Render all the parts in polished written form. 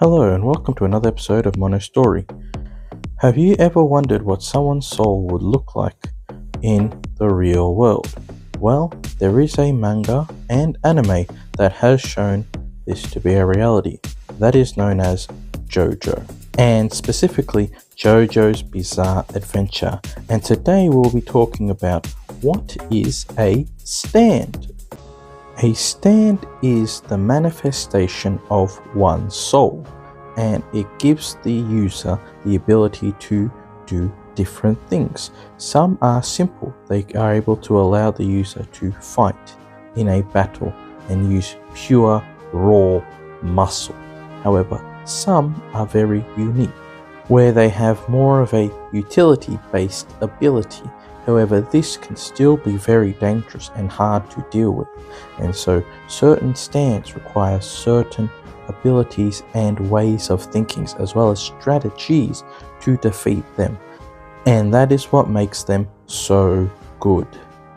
Hello and welcome to another episode of Mono Story. Have you ever wondered what someone's soul would look like in the real world? Well, there is a manga and anime that has shown this to be a reality. That is known as Jojo, and specifically Jojo's Bizarre Adventure. And today we'll be talking about what is a stand. A stand is the manifestation of one's soul, and it gives the user the ability to do different things. Some are simple. They are able to allow the user to fight in a battle and use pure, raw muscle. However, some are very unique, where they have more of a utility-based ability. However, this can still be very dangerous and hard to deal with, and so certain stands require certain abilities and ways of thinking, as well as strategies to defeat them, and that is what makes them so good.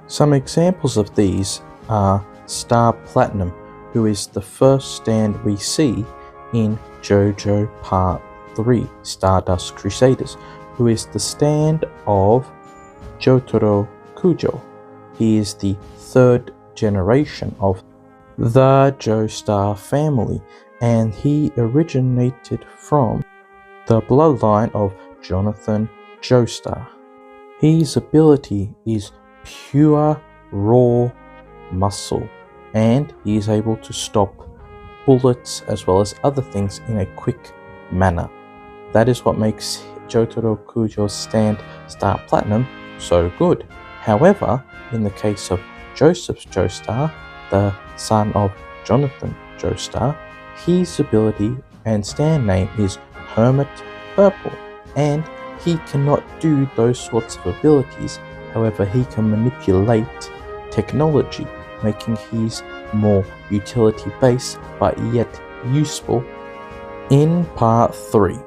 Some examples of these are Star Platinum, who is the first stand we see in JoJo Part 3, Stardust Crusaders, who is the stand of Jotaro Kujo. He is the third generation of the Joestar family, and he originated from the bloodline of Jonathan Joestar. His ability is pure raw muscle, and he is able to stop bullets as well as other things in a quick manner. That is what makes Jotaro Kujo's stand Star Platinum so good. However, in the case of Joseph Joestar, the son of Jonathan Joestar, his ability and stand name is Hermit Purple, and he cannot do those sorts of abilities. However, he can manipulate technology, making his more utility based but yet useful. In part 3,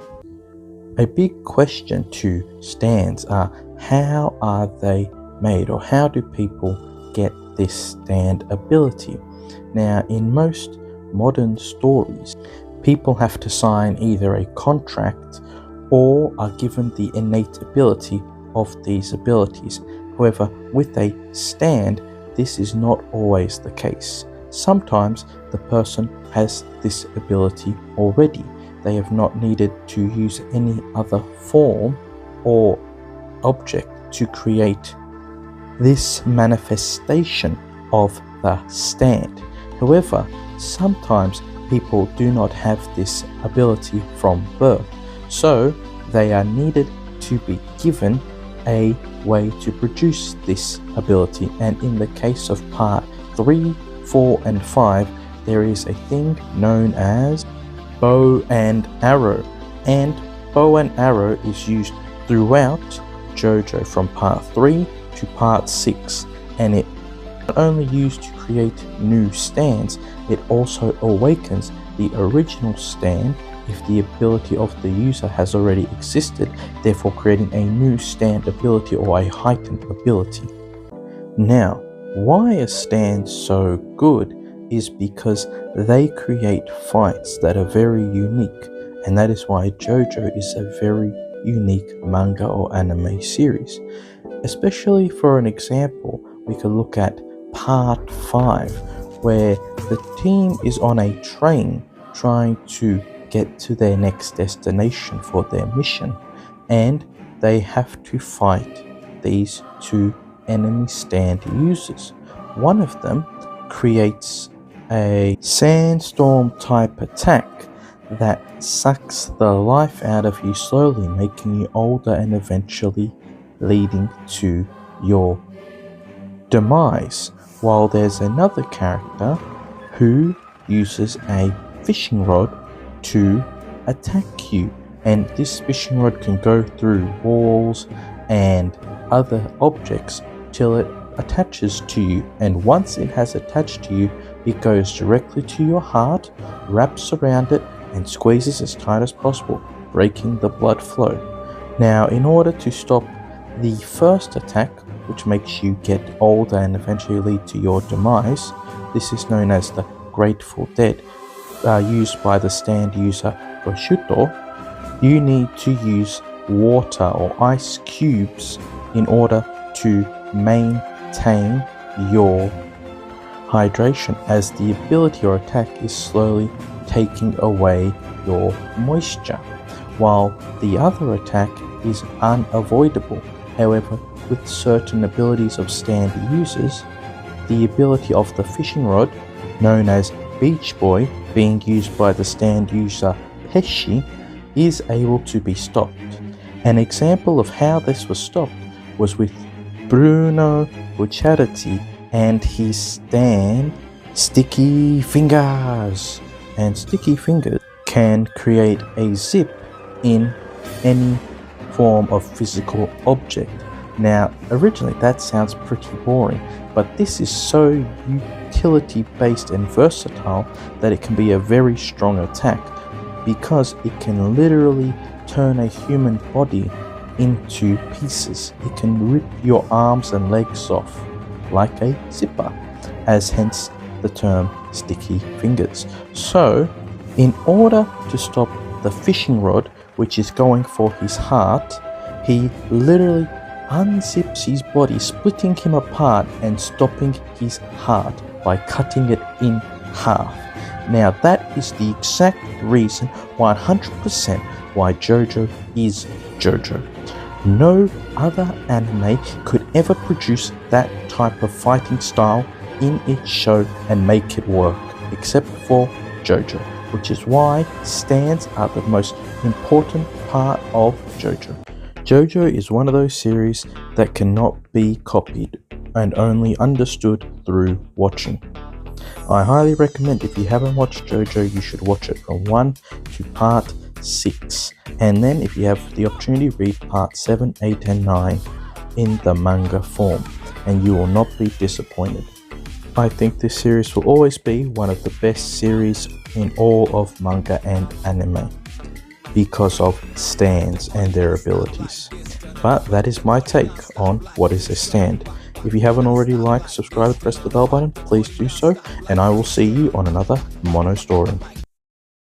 a big question to stands are, how are they made, or how do people get this stand ability? Now, in most modern stories, people have to sign either a contract or are given the innate ability of these abilities. However, with a stand, this is not always the case. Sometimes the person has this ability already. They have not needed to use any other form or object to create this manifestation of the stand. However, sometimes people do not have this ability from birth, so they are needed to be given a way to produce this ability. And in the case of part 3, 4 and 5, there is a thing known as bow and arrow, and bow and arrow is used throughout JoJo from part 3 to part 6, and it not only used to create new stands, it also awakens the original stand if the ability of the user has already existed, therefore creating a new stand ability or a heightened ability. Now, why a stand so good is because they create fights that are very unique, and that is why JoJo is a very unique manga or anime series. Especially for an example, we could look at part 5, where the team is on a train trying to get to their next destination for their mission, and they have to fight these two enemy stand users. One of them creates a sandstorm type attack that sucks the life out of you slowly, making you older and eventually leading to your demise, while there's another character who uses a fishing rod to attack you, and this fishing rod can go through walls and other objects till it attaches to you, and once it has attached to you, it goes directly to your heart, wraps around it and squeezes as tight as possible, breaking the blood flow. Now, in order to stop the first attack, which makes you get older and eventually lead to your demise, this is known as the Grateful Dead. used by the stand user prosciutto, you need to use water or ice cubes in order to maintain your hydration, as the ability or attack is slowly taking away your moisture, while the other attack is unavoidable. However, with certain abilities of stand users, the ability of the fishing rod, known as Beach Boy, being used by the stand user Pesci, is able to be stopped. An example of how this was stopped was with Bruno Bucciarati and his stand Sticky Fingers. And Sticky Fingers can create a zip in any form of physical object. Now, originally that sounds pretty boring, but this is so utility based and versatile that it can be a very strong attack, because it can literally turn a human body into pieces. It can rip your arms and legs off like a zipper, as hence the term Sticky Fingers. So, in order to stop the fishing rod, which is going for his heart, he literally unzips his body, splitting him apart and stopping his heart by cutting it in half. Now that is the exact reason, 100%, why Jojo is Jojo. No other anime could ever produce that type of fighting style in its show and make it work, except for Jojo, which is why stands are the most important part of Jojo. Jojo is one of those series that cannot be copied and only understood through watching. I highly recommend, if you haven't watched Jojo, you should watch it from 1 to part 6. And then if you have the opportunity, read part 7, 8 and 9 in the manga form, and you will not be disappointed. I think this series will always be one of the best series in all of manga and anime, because of stands and their abilities. But that is my take on what is a stand. If you haven't already liked, subscribe, press the bell button, please do so, and I will see you on another Mono Story.